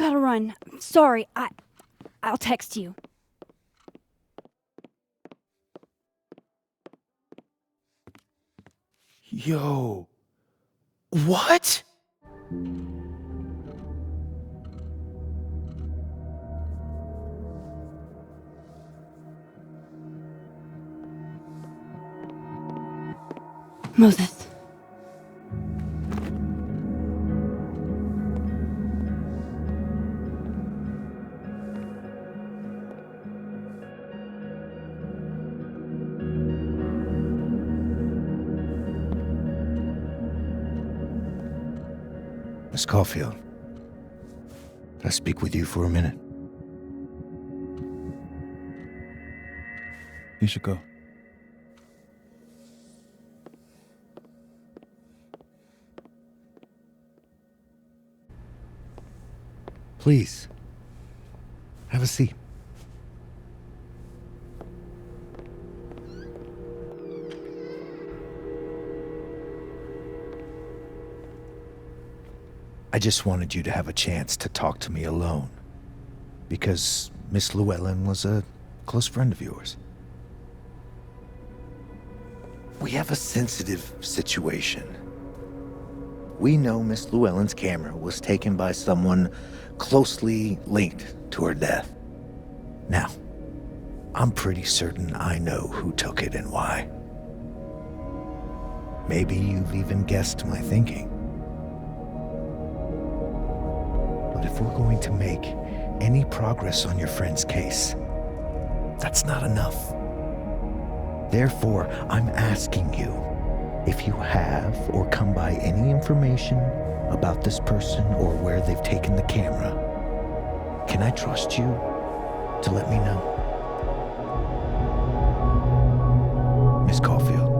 gotta run. Sorry, I'll text you. Yo. What? Moses. Miss Caulfield, can I speak with you for a minute? You should go. Please. Have a seat. I just wanted you to have a chance to talk to me alone. Because Miss Llewellyn was a close friend of yours. We have a sensitive situation. We know Miss Llewellyn's camera was taken by someone closely linked to her death. Now, I'm pretty certain I know who took it and why. Maybe you've even guessed my thinking. But if we're going to make any progress on your friend's case, that's not enough. Therefore, I'm asking you if you have or come by any information about this person or where they've taken the camera. Can I trust you to let me know? Miss Caulfield.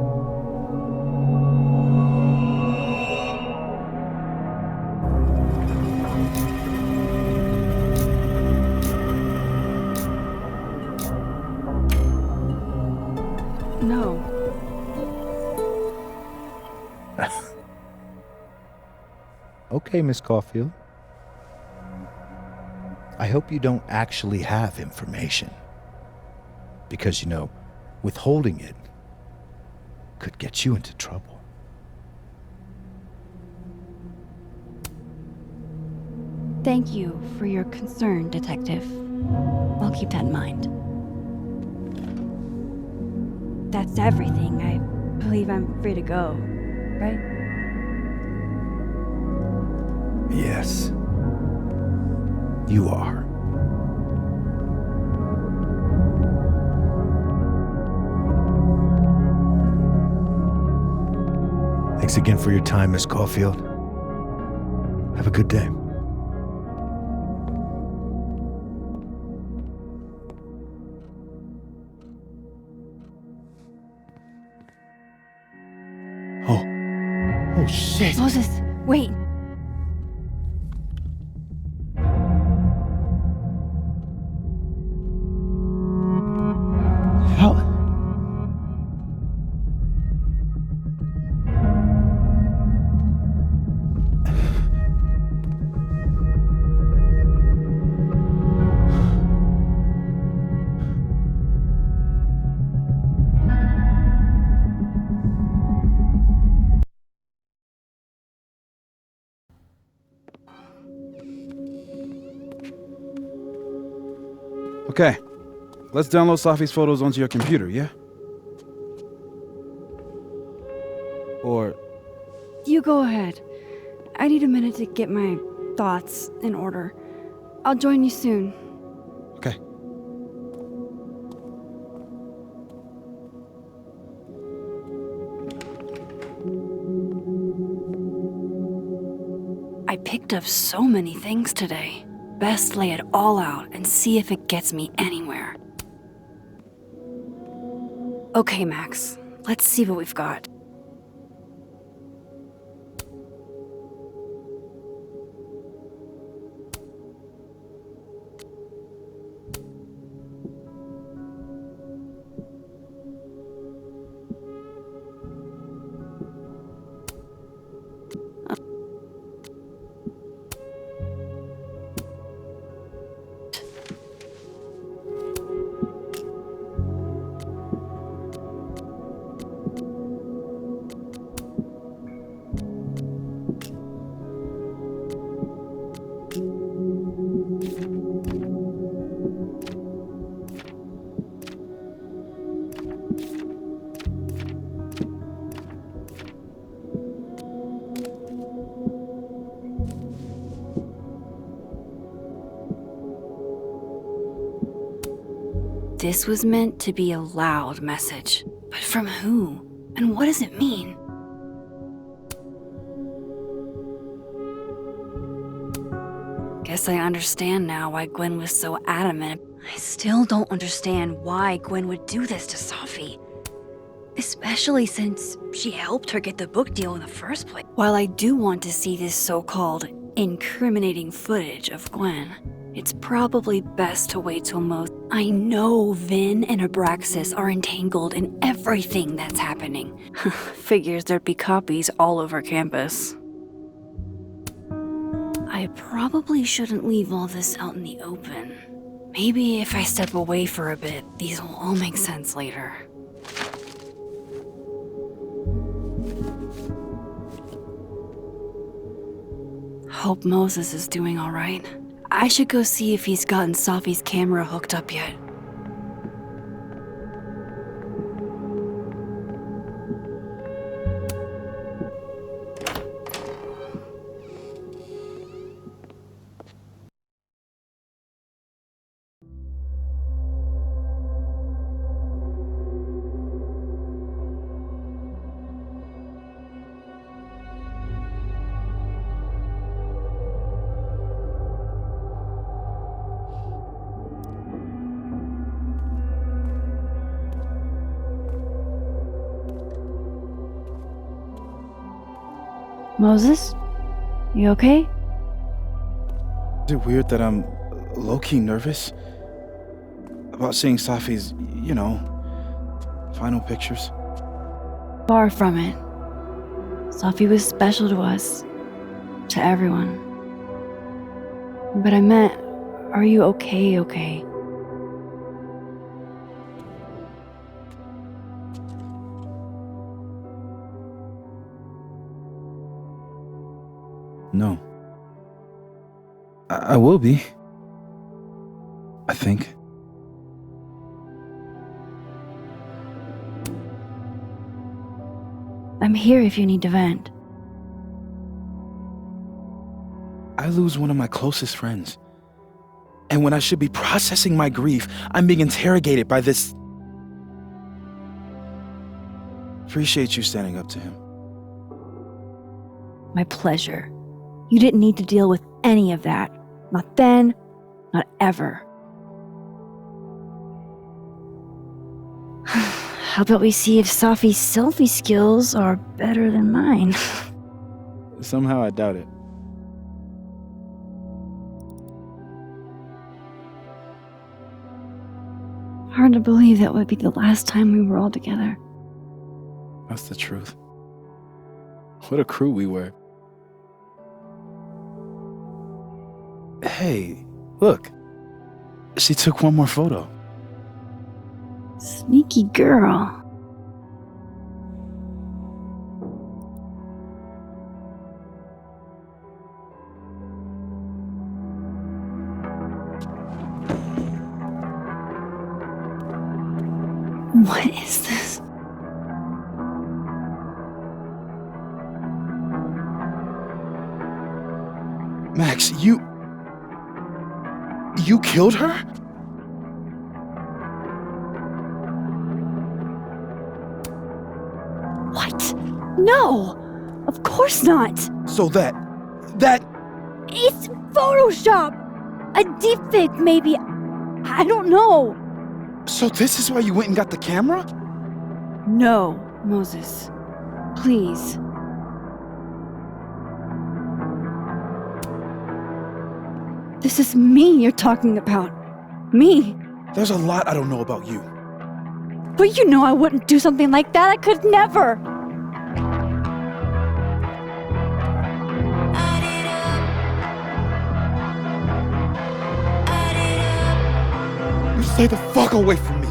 No. Okay, Miss Caulfield. I hope you don't actually have information. Because, withholding it could get you into trouble. Thank you for your concern, Detective. I'll keep that in mind. That's everything. I believe I'm free to go, right? Yes. You are. Thanks again for your time, Miss Caulfield. Have a good day. Oh shit! Moses, wait. How? Okay, let's download Safi's photos onto your computer, yeah? Or... You go ahead. I need a minute to get my thoughts in order. I'll join you soon. Okay. I picked up so many things today. Best lay it all out and see if it gets me anywhere. Okay, Max. Let's see what we've got. this was meant to be a loud message. But from who? And what does it mean? Guess I understand now why Gwen was so adamant. I still don't understand why Gwen would do this to Safi. Especially since she helped her get the book deal in the first place. While I do want to see this so-called incriminating footage of Gwen, it's probably best to wait till most. I know Vin and Abraxas are entangled in everything that's happening. Figures there'd be copies all over campus. I probably shouldn't leave all this out in the open. Maybe if I step away for a bit, these will all make sense later. Hope Moses is doing all right. I should go see if he's gotten Safi's camera hooked up yet. Moses? You okay? Is it weird that I'm low-key nervous about seeing Safi's, final pictures? Far from it. Safi was special to us. To everyone. But I meant, are you okay? No. I will be. I think. I'm here if you need to vent. I lose one of my closest friends. And when I should be processing my grief, I'm being interrogated by this. Appreciate you standing up to him. My pleasure. You didn't need to deal with any of that. Not then, not ever. How about we see if Safi's selfie skills are better than mine? Somehow I doubt it. Hard to believe that would be the last time we were all together. That's the truth. What a crew we were. Hey, look. She took one more photo. Sneaky girl. What is this? Max, you killed her? What? No! Of course not! So that... It's Photoshop! A deepfake, maybe. I don't know. So this is why you went and got the camera? No, Moses. Please. This is me you're talking about. Me. There's a lot I don't know about you. But you know I wouldn't do something like that. I could never. You stay the fuck away from me.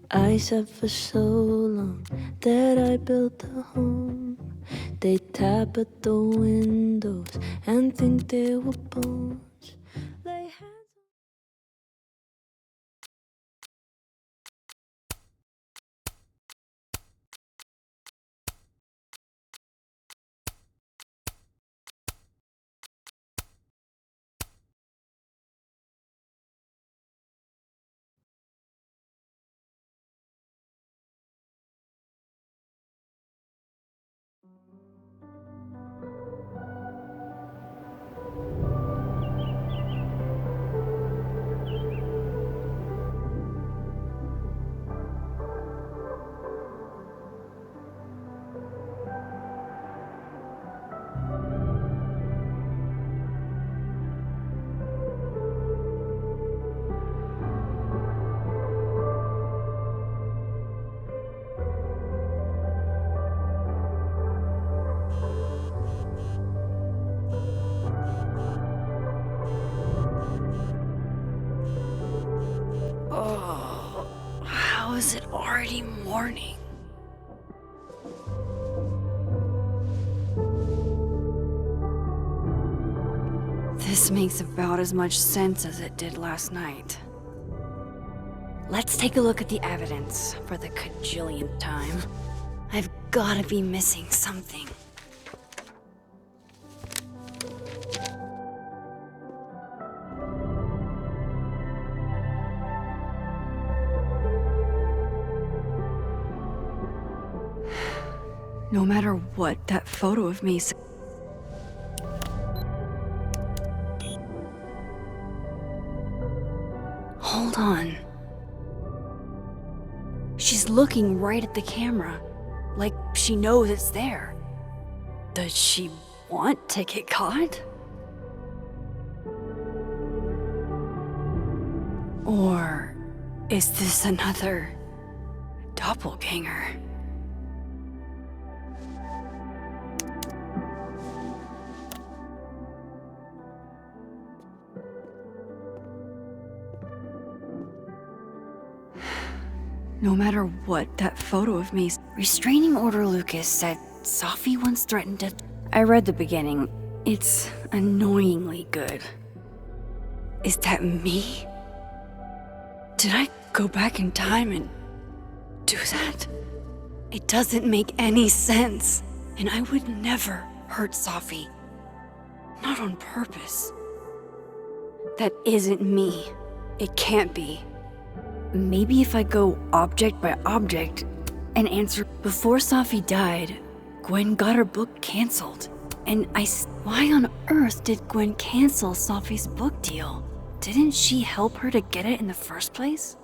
I said for so long that I built a home. They tap at the windows and think they were bones. Lay hands. Oh, how is it already morning? This makes about as much sense as it did last night. Let's take a look at the evidence for the cajillionth time. I've gotta be missing something. No matter what that photo of me Hold on. She's looking right at the camera, like she knows it's there. Does she want to get caught? Or is this another doppelganger? No matter what that photo of me... Restraining Order Lucas said Safi once threatened to... I read the beginning. It's annoyingly good. Is that me? Did I go back in time and do that? It doesn't make any sense. And I would never hurt Safi. Not on purpose. That isn't me. It can't be. Maybe if I go object by object and answer... Before Safi died, Gwen got her book canceled. And why on earth did Gwen cancel Safi's book deal? Didn't she help her to get it in the first place?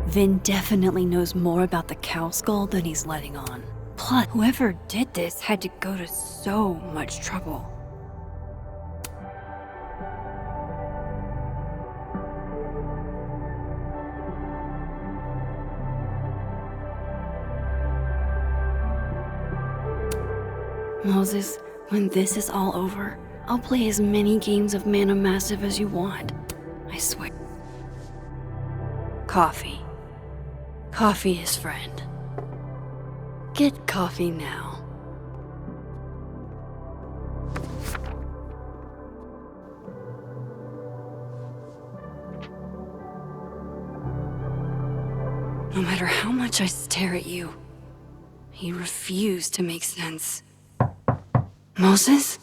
Vin definitely knows more about the cow skull than he's letting on. Plus, whoever did this had to go to so much trouble. Moses, when this is all over, I'll play as many games of Mana Massive as you want. I swear. Coffee. Coffee is friend. Get coffee now. No matter how much I stare at you, you refuse to make sense. Moses?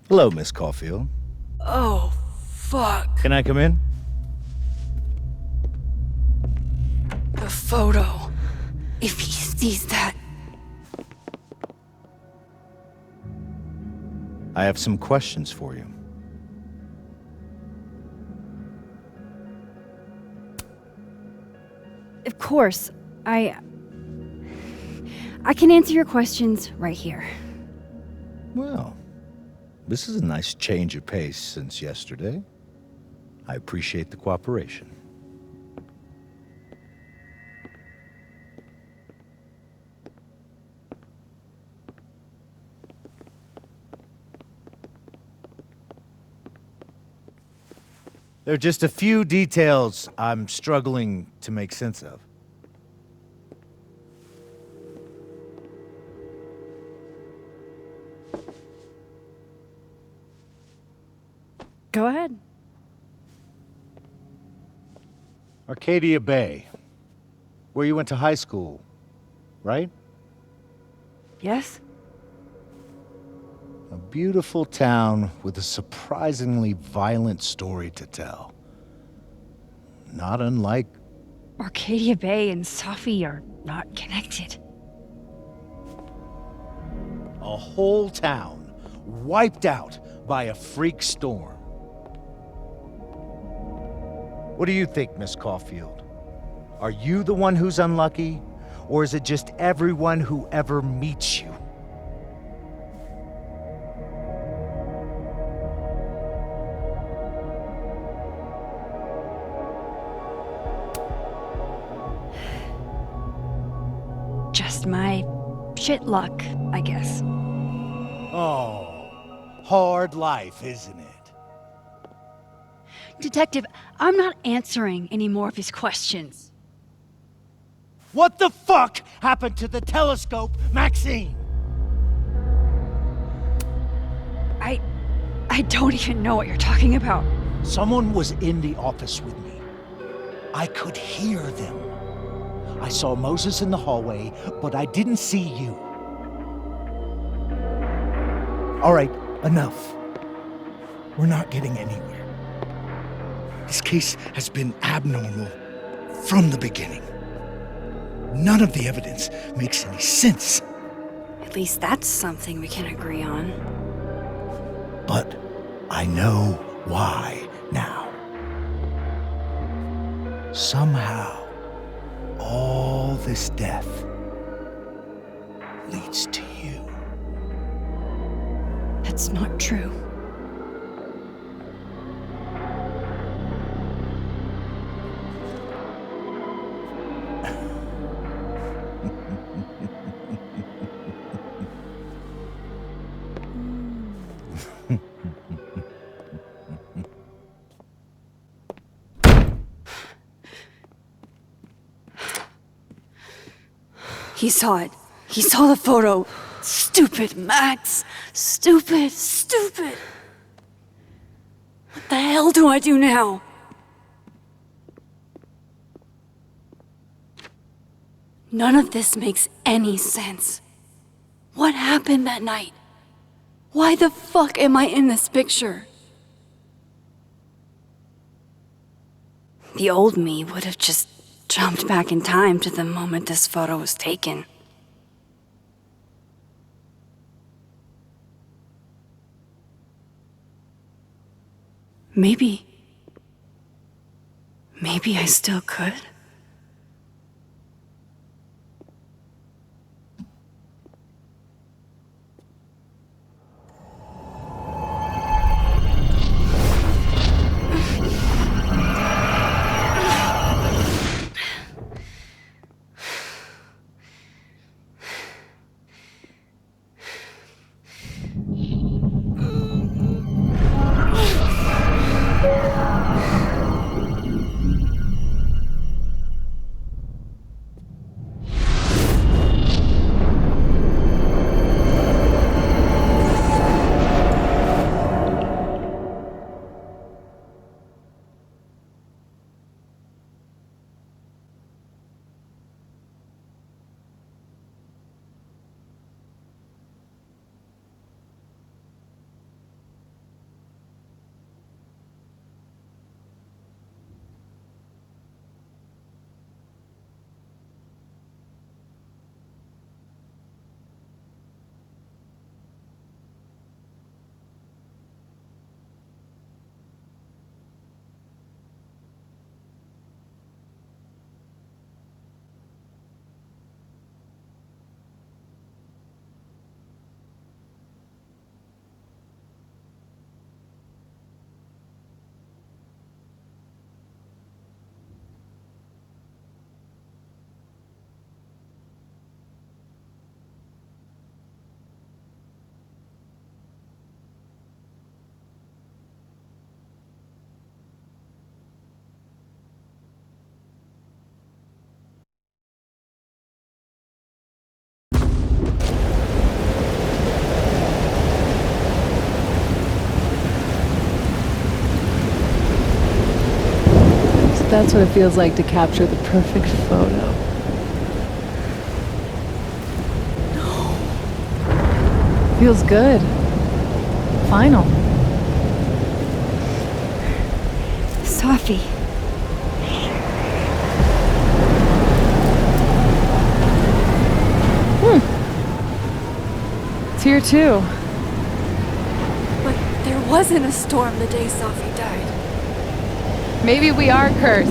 Hello, Miss Caulfield. Oh, fuck. Can I come in? The photo. If he sees that... I have some questions for you. Of course. I can answer your questions right here. Well, this is a nice change of pace since yesterday. I appreciate the cooperation. There are just a few details I'm struggling to make sense of. Go ahead. Arcadia Bay, where you went to high school, right? Yes? A beautiful town with a surprisingly violent story to tell. Not unlike... Arcadia Bay and Safi are not connected. a whole town wiped out by a freak storm. What do you think, Miss Caulfield? Are you the one who's unlucky, or is it just everyone who ever meets you? Just my shit luck, I guess. Oh, hard life, isn't it? Detective, I'm not answering any more of his questions. What the fuck happened to the telescope, Maxine? I don't even know what you're talking about. Someone was in the office with me. I could hear them. I saw Moses in the hallway, but I didn't see you. All right, enough. We're not getting anywhere. This case has been abnormal from the beginning. None of the evidence makes any sense. At least that's something we can agree on. But I know why now. Somehow, all this death leads to you. That's not true. He saw it. He saw the photo. Stupid, Max. Stupid, stupid. What the hell do I do now? None of this makes any sense. What happened that night? Why the fuck am I in this picture? The old me would have just jumped back in time to the moment this photo was taken. Maybe I still could. That's what it feels like to capture the perfect photo. No. Feels good. Final. Safi. It's here too. But there wasn't a storm the day Safi died. Maybe we are cursed.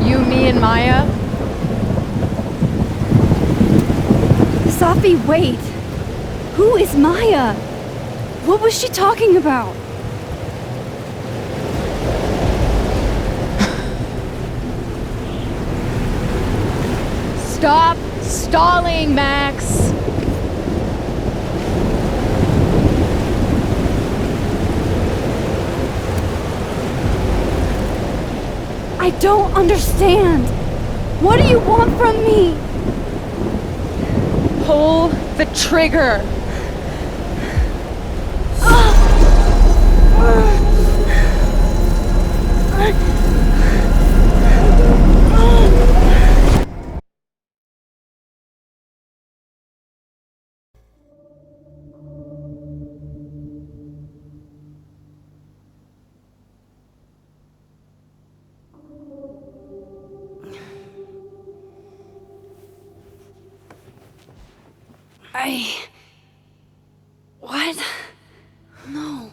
You, me, and Maya. Safi, wait! Who is Maya? What was she talking about? Stop stalling, Max! I don't understand. What do you want from me? Pull the trigger! What? No.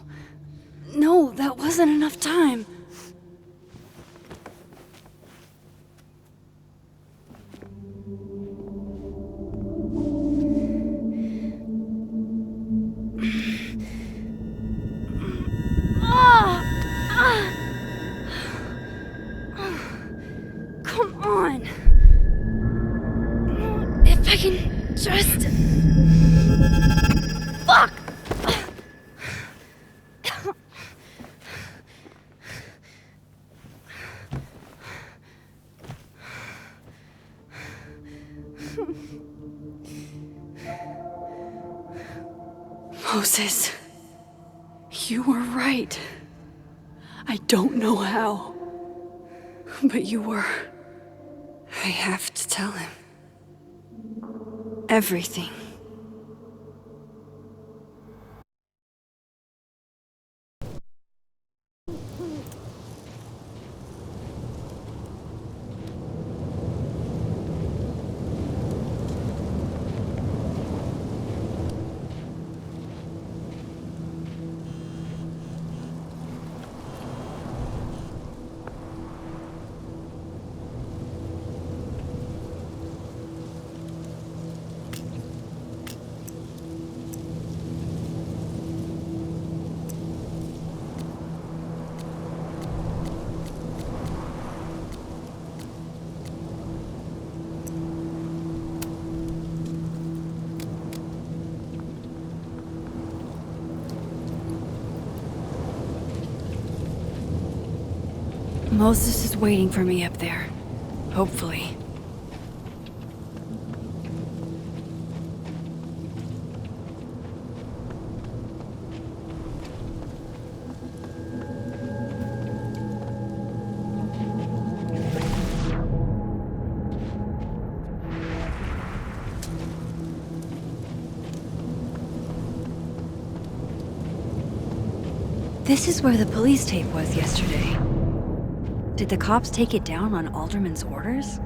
No, that wasn't enough time. Come on. If I can just... Fuck! Moses, you were right. I don't know how, but you were. I have to tell him. Everything. Moses is waiting for me up there. Hopefully. This is where the police tape was yesterday. Did the cops take it down on Alderman's orders?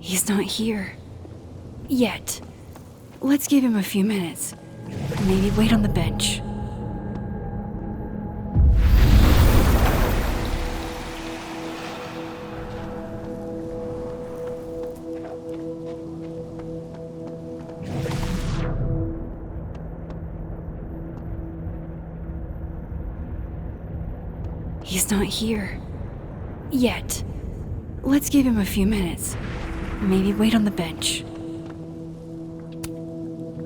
He's not here. Yet. Let's give him a few minutes. Maybe wait on the bench. He's not here. Yet. Let's give him a few minutes. Maybe wait on the bench.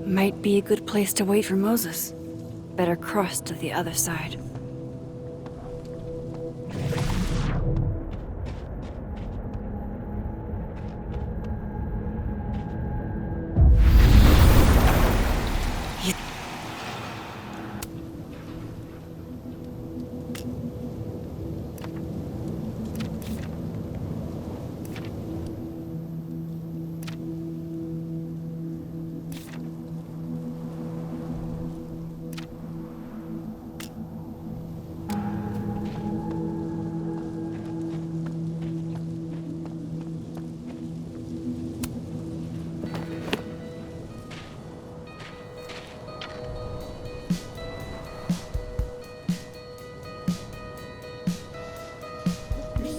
Might be a good place to wait for Moses. Better cross to the other side.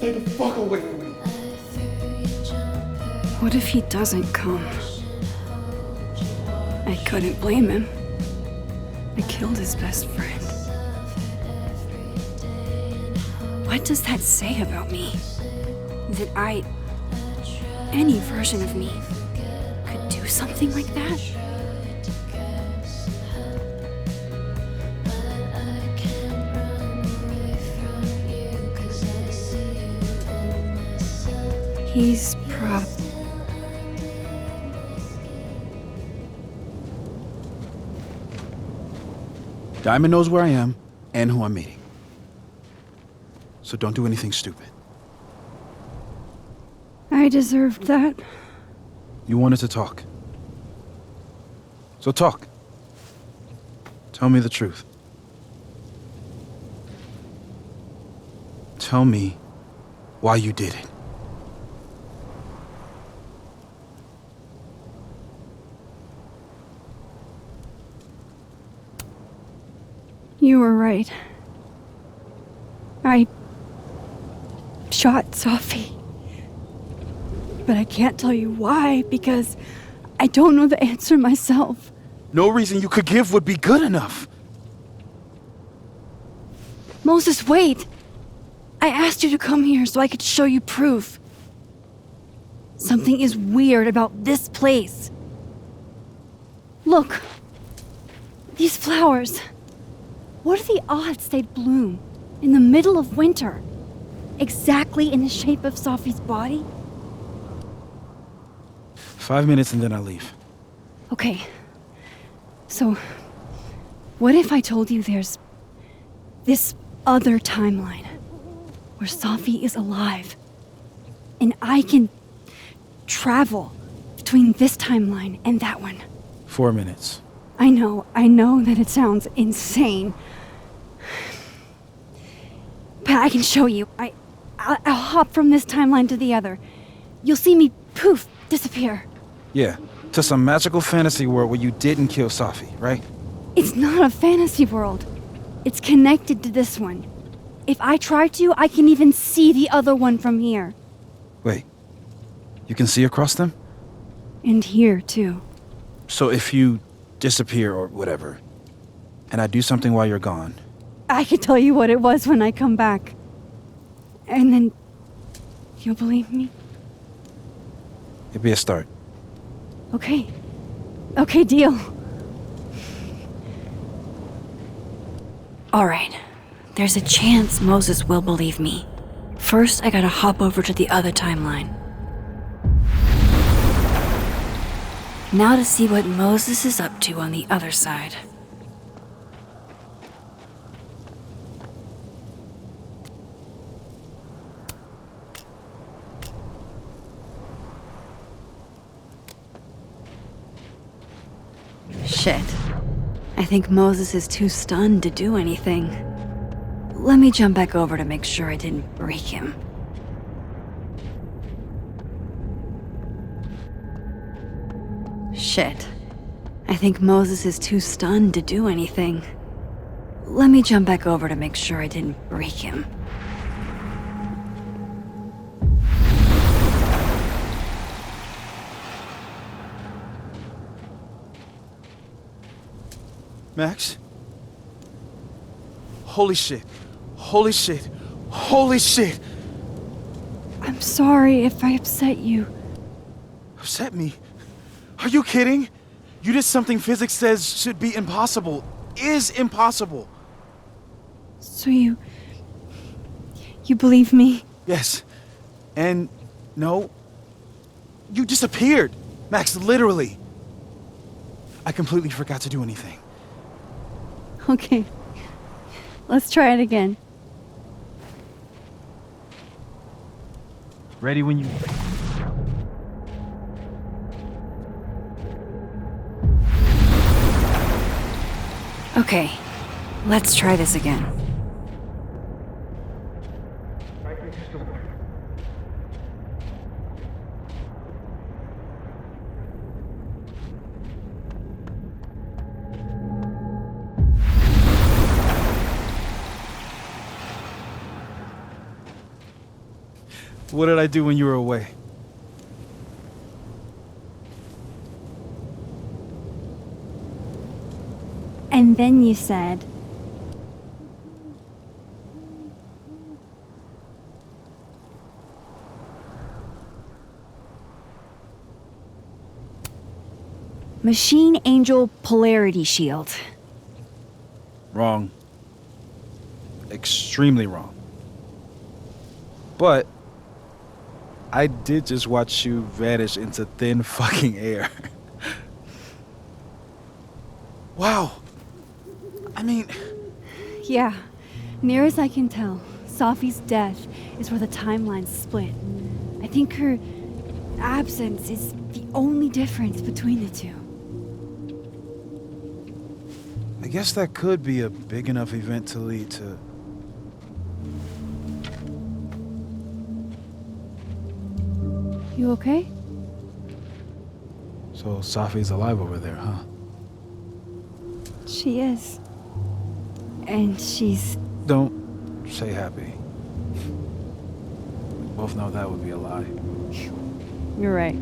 Stay the fuck away from me. What if he doesn't come? I couldn't blame him. I killed his best friend. What does that say about me? That any version of me, could do something like that? He's Diamond knows where I am and who I'm meeting. So don't do anything stupid. I deserved that. You wanted to talk. So talk. Tell me the truth. Tell me why you did it. You were right. I shot Safi. But I can't tell you why, because I don't know the answer myself. No reason you could give would be good enough. Moses, wait! I asked you to come here so I could show you proof. Something is weird about this place. Look. These flowers. What are the odds they'd bloom in the middle of winter? Exactly in the shape of Safi's body? 5 minutes and then I leave. Okay. So, what if I told you there's this other timeline where Safi is alive and I can travel between this timeline and that one? 4 minutes. I know that it sounds insane. But I can show you. I'll hop from this timeline to the other. You'll see me, poof, disappear. Yeah, to some magical fantasy world where you didn't kill Safi, right? It's not a fantasy world. It's connected to this one. If I try to, I can even see the other one from here. Wait, you can see across them? And here, too. So if you disappear or whatever, and I do something while you're gone, I can tell you what it was when I come back. And then you'll believe me? it'd be a start. Okay. Okay, deal. All right. There's a chance Moses will believe me. First, I gotta hop over to the other timeline. Now to see what Moses is up to on the other side. Shit. I think Moses is too stunned to do anything. Let me jump back over to make sure I didn't break him. Shit. I think Moses is too stunned to do anything. Let me jump back over to make sure I didn't break him. Max? Holy shit. Holy shit. Holy shit. I'm sorry if I upset you. Upset me? Are you kidding? You did something physics says should be impossible. Is impossible. So you believe me? Yes. And no. You disappeared. Max, literally. I completely forgot to do anything. Okay. Let's try it again. Ready when you... Okay. Let's try this again. What did I do when you were away? And then you said, Machine Angel Polarity Shield. Wrong. Extremely wrong. But I did just watch you vanish into thin fucking air. Wow. I mean, Yeah, near as I can tell, Safi's death is where the timelines split. I think her absence is the only difference between the two. I guess that could be a big enough event to lead to... You okay? So Safi's alive over there, huh? She is. And she's... Don't say happy. We both know that would be a lie. You're right.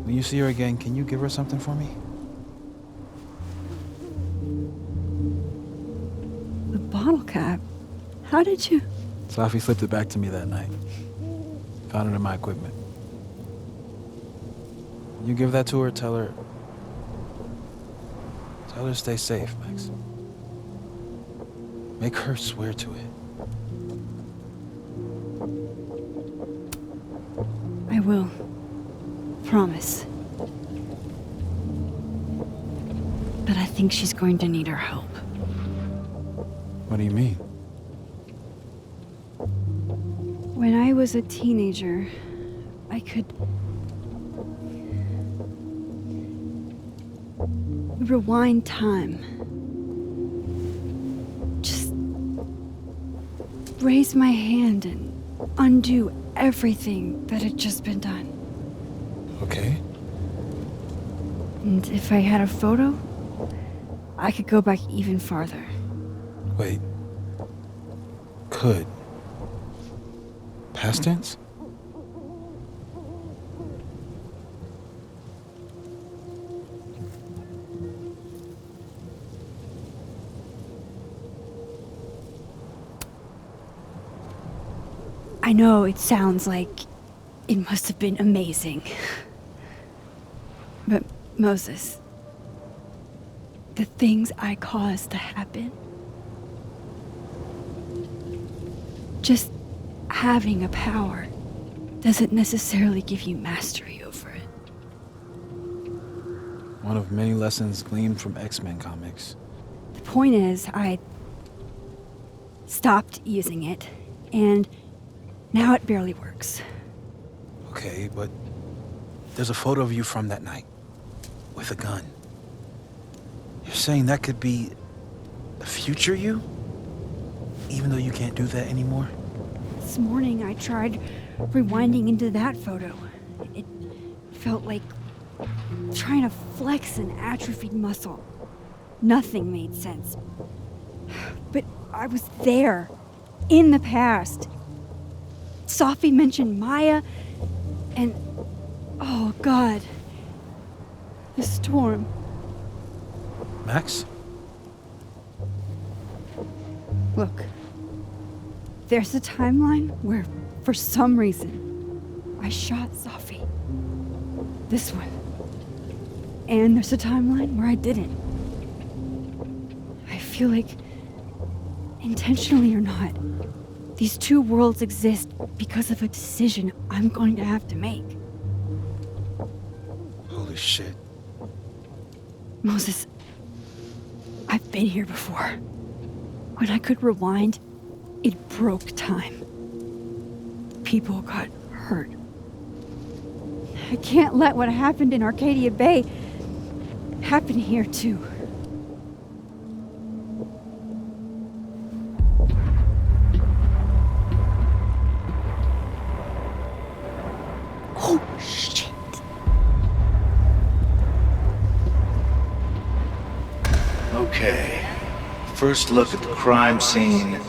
When you see her again, can you give her something for me? The bottle cap? How did you... Safi slipped it back to me that night. Found it in my equipment. When you give that to her, tell her to stay safe, Max. Make her swear to it. I will. Promise. But I think she's going to need our help. What do you mean? When I was a teenager, I could rewind time. Just raise my hand and undo everything that had just been done. Okay. And if I had a photo, I could go back even farther. Wait. Could. Past tense? I know it sounds like it must have been amazing. But Moses, the things I caused to happen, just having a power doesn't necessarily give you mastery over it. One of many lessons gleaned from X-Men comics. The point is, I stopped using it, and now it barely works. Okay, but there's a photo of you from that night. With a gun. You're saying that could be a future you? Even though you can't do that anymore? This morning I tried rewinding into that photo. It felt like trying to flex an atrophied muscle. Nothing made sense. But I was there, in the past. Safi mentioned Maya, and oh God, the storm. Max? Look, there's a timeline where, for some reason, I shot Safi. This one. And there's a timeline where I didn't. I feel like, intentionally or not, these two worlds exist because of a decision I'm going to have to make. Holy shit. Moses, I've been here before. When I could rewind, it broke time. People got hurt. I can't let what happened in Arcadia Bay happen here too. Oh, shit. Okay. First look at the crime scene.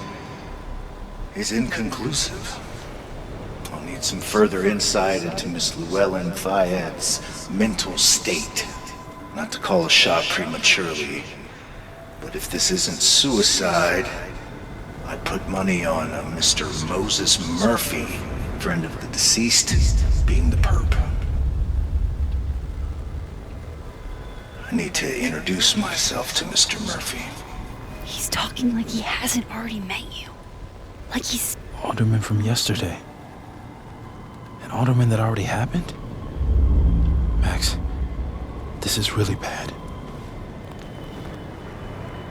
is inconclusive. I'll need some further insight into Miss Llewellyn Fayette's mental state. Not to call a shot prematurely, but if this isn't suicide, I'd put money on a Mr. Moses Murphy, friend of the deceased, being the perp. I need to introduce myself to Mr. Murphy. He's talking like he hasn't already met you. Like he's... Alderman from yesterday. An alderman that already happened? Max, this is really bad.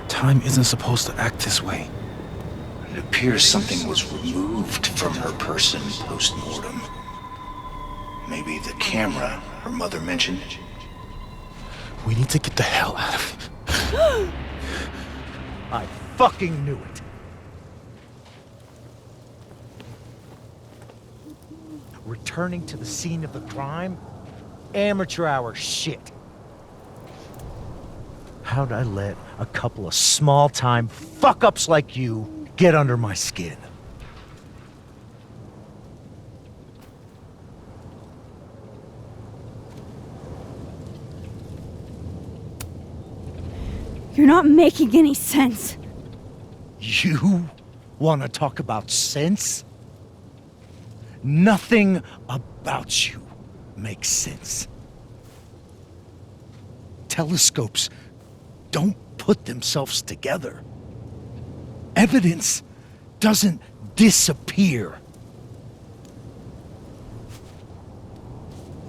Time isn't supposed to act this way. It appears something was removed from her person post-mortem. Maybe the camera her mother mentioned. We need to get the hell out of here. I fucking knew it. Returning to the scene of the crime? Amateur hour shit. How'd I let a couple of small-time fuck-ups like you get under my skin? You're not making any sense. You want to talk about sense? Nothing about you makes sense. Telescopes don't put themselves together. Evidence doesn't disappear.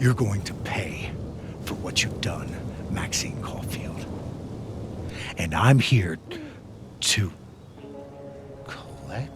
You're going to pay for what you've done, Maxine Caulfield. And I'm here to collect.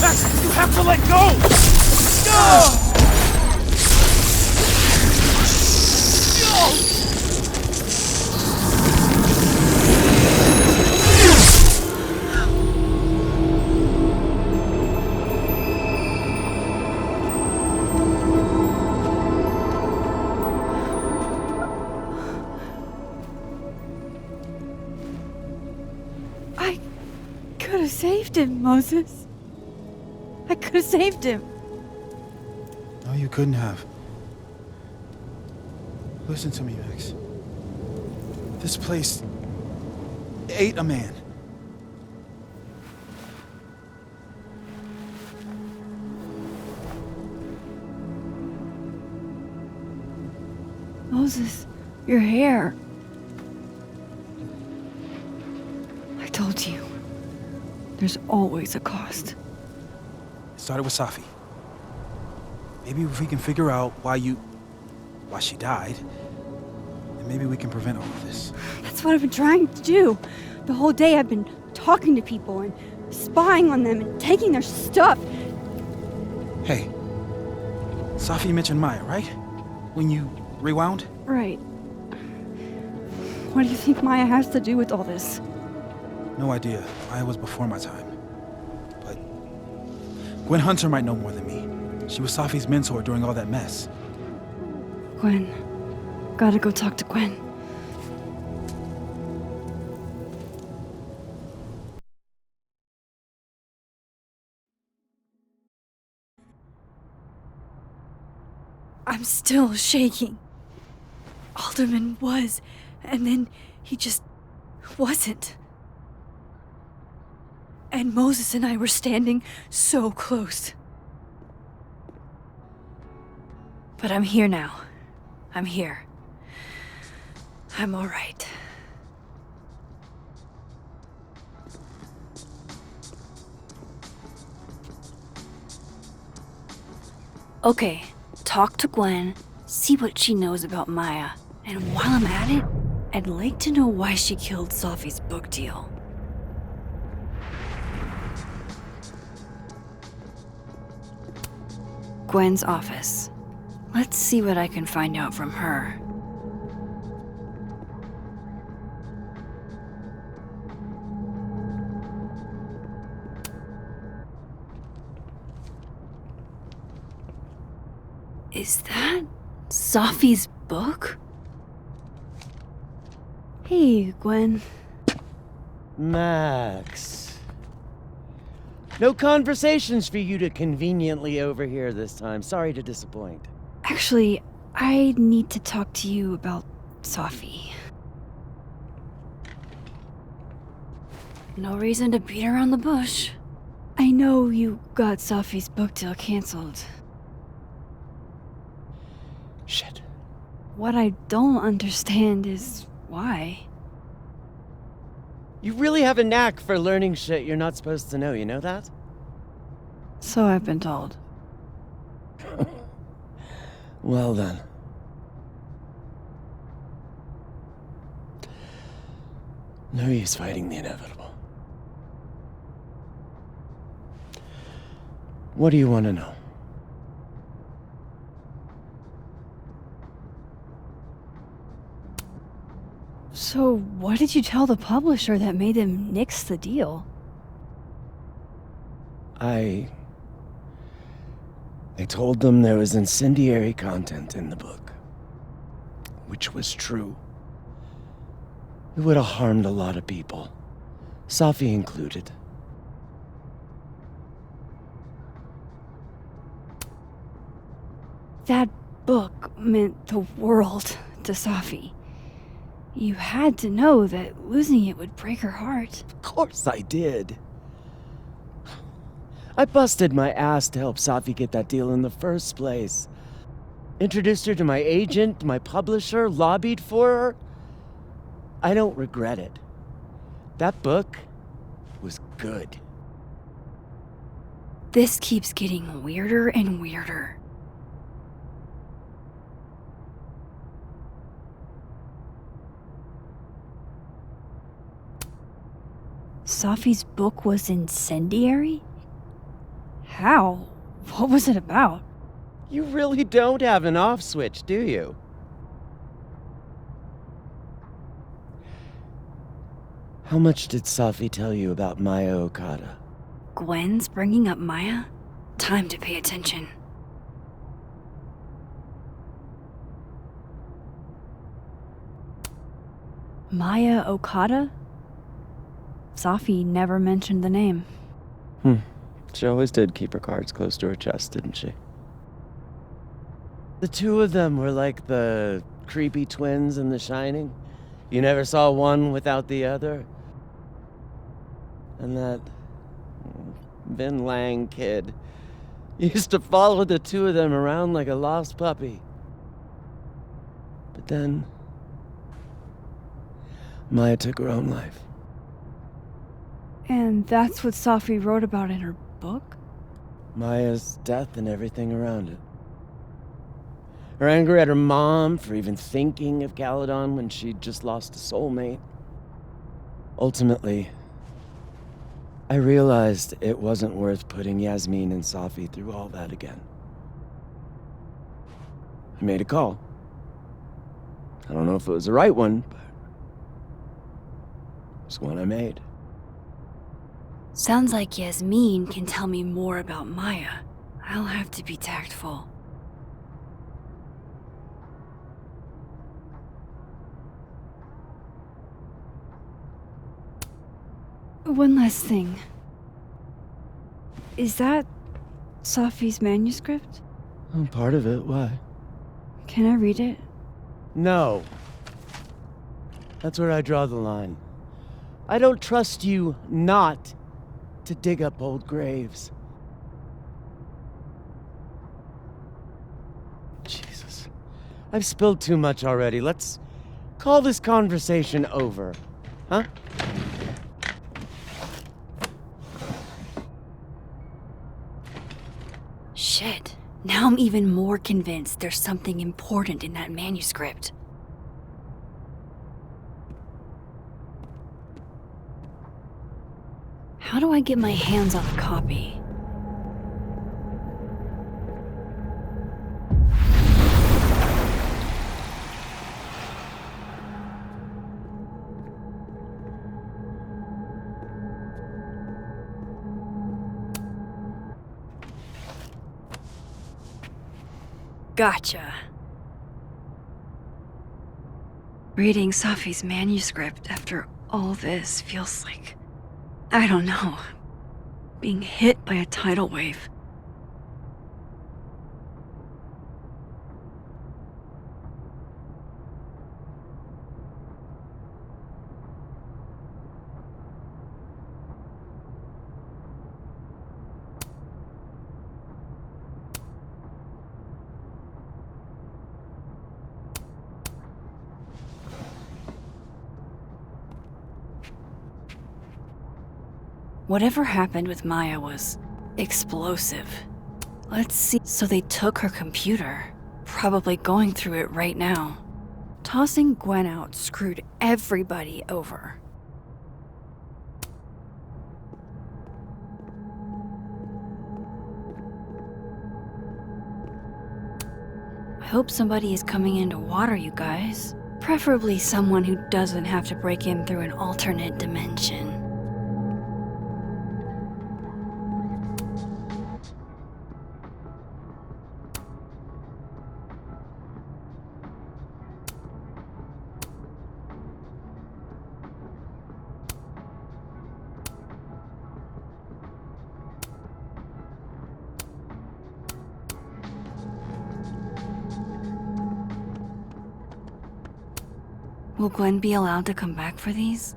Max, you have to let go! I could have saved him, Moses. I could have saved him. No, you couldn't have. Listen to me, Max. This place ate a man. Moses, your hair. I told you. There's always a cost. It started with Safi. Maybe if we can figure out why she died, then maybe we can prevent all of this. That's what I've been trying to do. The whole day I've been talking to people and spying on them and taking their stuff. Hey, Safi mentioned Maya, right? When you rewound? Right. What do you think Maya has to do with all this? No idea. Maya was before my time. But Gwen Hunter might know more than me. She was Safi's mentor during all that mess. Gwen. Gotta go talk to Gwen. I'm still shaking. Alderman was, and then he just wasn't. And Moses and I were standing so close. But I'm here now. I'm here. I'm all right. Okay, talk to Gwen, see what she knows about Maya, and while I'm at it, I'd like to know why she killed Safi's book deal. Gwen's office. Let's see what I can find out from her. Is that Safi's book? Hey, Gwen. Max. No conversations for you to conveniently overhear this time. Sorry to disappoint. Actually, I need to talk to you about Safi. No reason to beat around the bush. I know you got Safi's book deal canceled. Shit. What I don't understand is why. You really have a knack for learning shit you're not supposed to know, you know that? So I've been told. Well then. No use fighting the inevitable. What do you want to know? So what did you tell the publisher that made them nix the deal? I told them there was incendiary content in the book, which was true. It would have harmed a lot of people, Safi included. That book meant the world to Safi. You had to know that losing it would break her heart. Of course I did. I busted my ass to help Safi get that deal in the first place. Introduced her to my agent, my publisher, lobbied for her. I don't regret it. That book was good. This keeps getting weirder and weirder. Safi's book was incendiary? How? What was it about? You really don't have an off switch, do you? How much did Safi tell you about Maya Okada? Gwen's bringing up Maya? Time to pay attention. Maya Okada? Safi never mentioned the name. She always did keep her cards close to her chest, didn't she? The two of them were like the creepy twins in The Shining. You never saw one without the other. And that Vin Lang kid used to follow the two of them around like a lost puppy. But then Maya took her own life. And that's what Safi wrote about in her book? Maya's death and everything around it. Her anger at her mom for even thinking of Caledon when she'd just lost a soulmate. Ultimately, I realized it wasn't worth putting Yasmin and Safi through all that again. I made a call. I don't know if it was the right one, but it's one I made. Sounds like Yasmin can tell me more about Maya. I'll have to be tactful. One last thing. Is that Safi's manuscript? Oh, part of it, why? Can I read it? No. That's where I draw the line. I don't trust you not to dig up old graves. Jesus. I've spilled too much already. Let's call this conversation over. Huh? Shit. Now I'm even more convinced there's something important in that manuscript. How do I get my hands on a copy? Gotcha. Reading Safi's manuscript after all this feels like, I don't know, being hit by a tidal wave. Whatever happened with Maya was explosive. Let's see. So they took her computer, probably going through it right now. Tossing Gwen out screwed everybody over. I hope somebody is coming in to water you guys. Preferably someone who doesn't have to break in through an alternate dimension. Will Gwen be allowed to come back for these?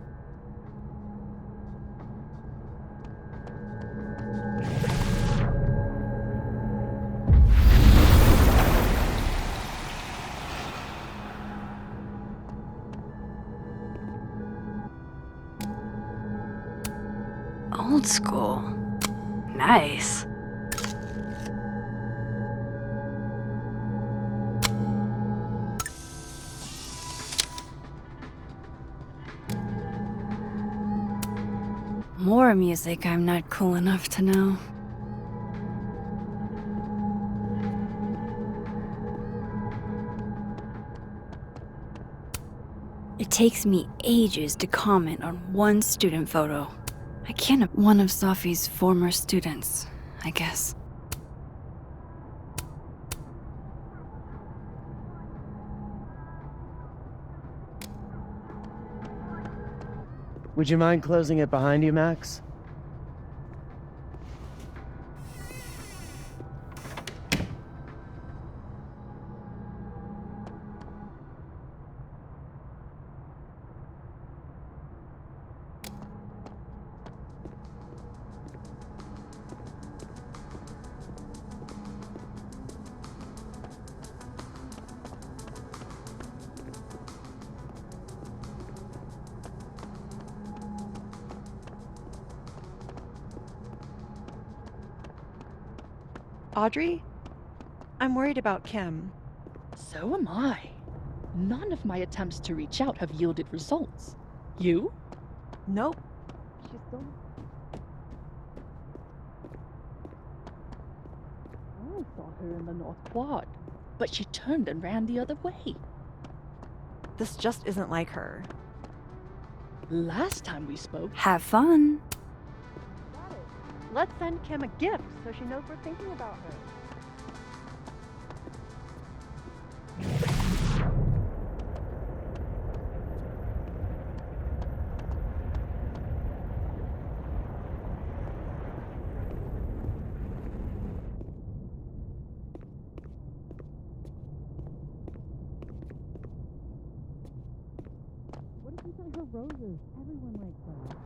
Old school. Nice. More music I'm not cool enough to know. It takes me ages to comment on one student photo. I can't. One of Safi's former students, I guess. Would you mind closing it behind you, Max? Audrey? I'm worried about Kim. So am I. None of my attempts to reach out have yielded results. You? Nope. She's still... I saw her in the North Quad, but she turned and ran the other way. This just isn't like her. Last time we spoke, Have fun. Let's send Kim a gift so she knows we're thinking about her. What if we sent her roses? Everyone likes them.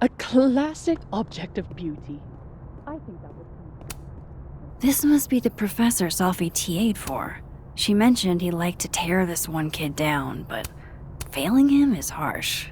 A classic object of beauty. I think that would come. This must be the professor Sophie TA'd for. She mentioned he liked to tear this one kid down, but failing him is harsh.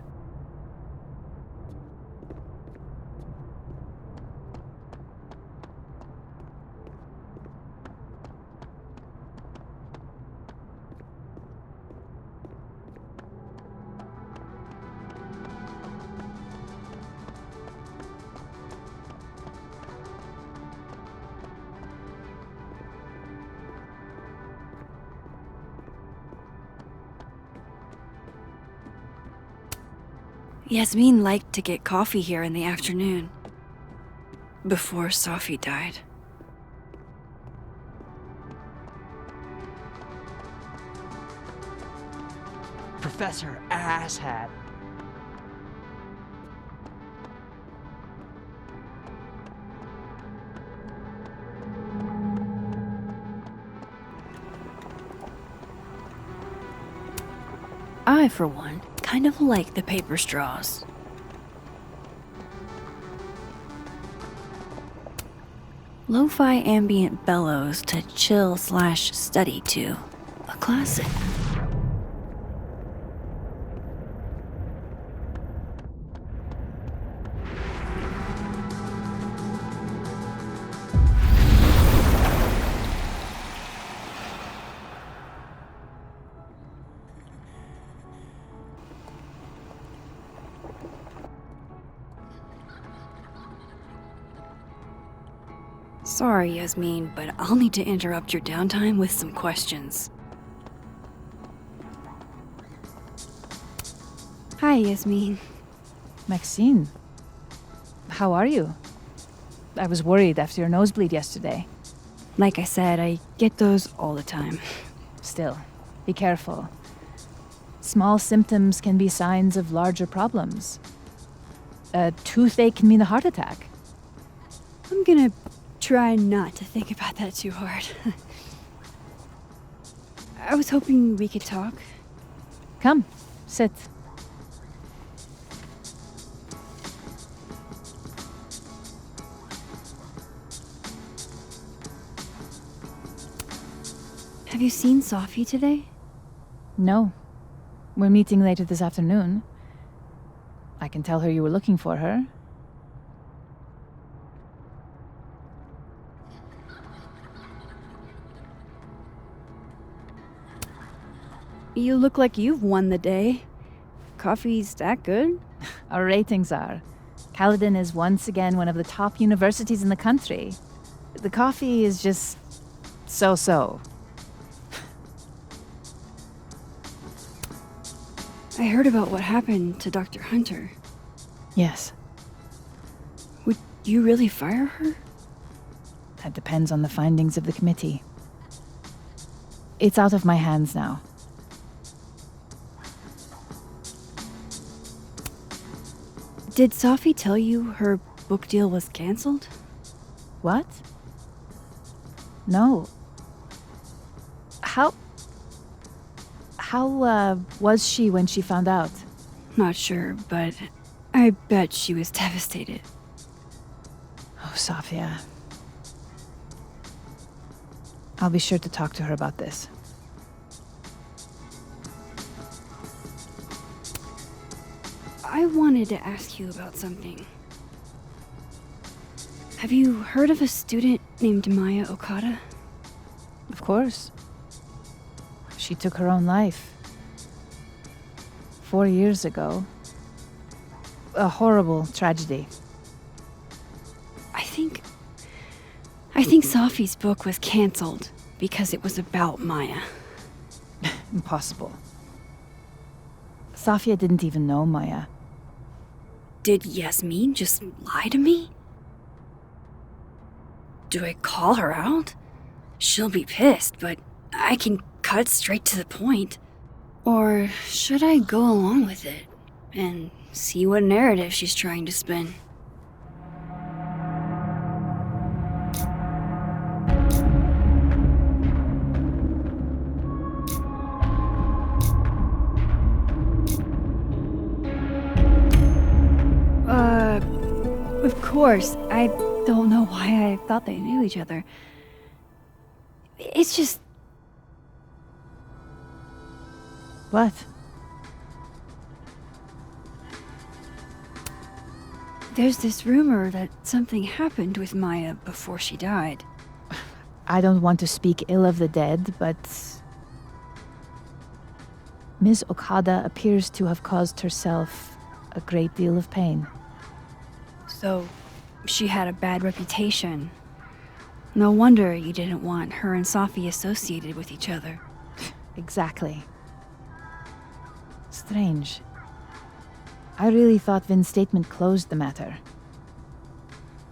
Yasmin liked to get coffee here in the afternoon. Before Sophie died. Professor Asshat. I, for one, kind of like the paper straws. Lo-fi ambient bellows to chill/study to. A classic. Sorry, Yasmin, but I'll need to interrupt your downtime with some questions. Hi, Yasmin. Maxine, how are you? I was worried after your nosebleed yesterday. Like I said, I get those all the time. Still, be careful. Small symptoms can be signs of larger problems. A toothache can mean a heart attack. I'm gonna try not to think about that too hard. I was hoping we could talk. Come, sit. Have you seen Sophie today? No. We're meeting later this afternoon. I can tell her you were looking for her. You look like you've won the day. Coffee's that good? Our ratings are. Caledon is once again one of the top universities in the country. The coffee is just so-so. I heard about what happened to Dr. Hunter. Yes, Would you really fire her? that depends on the findings of the committee. It's out of my hands now. Did Sophie tell you her book deal was canceled? What? No. How was she when she found out? Not sure, but I bet she was devastated. Oh, Sophia. I'll be sure to talk to her about this. I wanted to ask you about something. Have you heard of a student named Maya Okada? Of course. She took her own life. 4 years ago. A horrible tragedy. I think Sophie's book was canceled because it was about Maya. Impossible. Sophia didn't even know Maya. Did Yasmin just lie to me? Do I call her out? She'll be pissed, but I can cut straight to the point. Or should I go along with it and see what narrative she's trying to spin? Of course, I don't know why I thought they knew each other. It's just... What? There's this rumor that something happened with Maya before she died. I don't want to speak ill of the dead, but Ms. Okada appears to have caused herself a great deal of pain. So, she had a bad reputation. No wonder you didn't want her and Safi associated with each other. Exactly. Strange. I really thought Vin's statement closed the matter.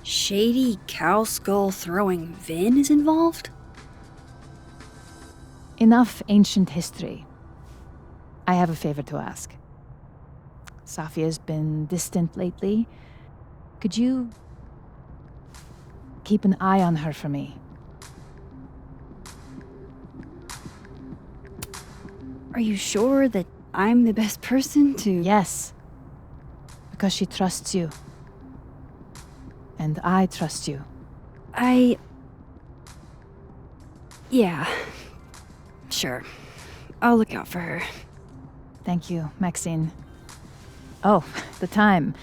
Shady cow skull throwing Vin is involved? Enough ancient history. I have a favor to ask. Safia's been distant lately. Could you keep an eye on her for me? Are you sure that I'm the best person to... Yes. Because she trusts you. And I trust you. Yeah. Sure. I'll look out for her. Thank you, Maxine. Oh, the time.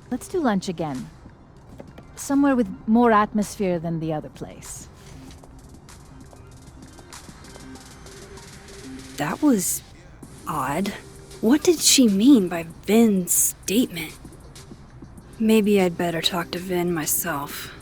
Let's do lunch again. Somewhere with more atmosphere than the other place. That was... odd. What did she mean by Vin's statement? Maybe I'd better talk to Vin myself.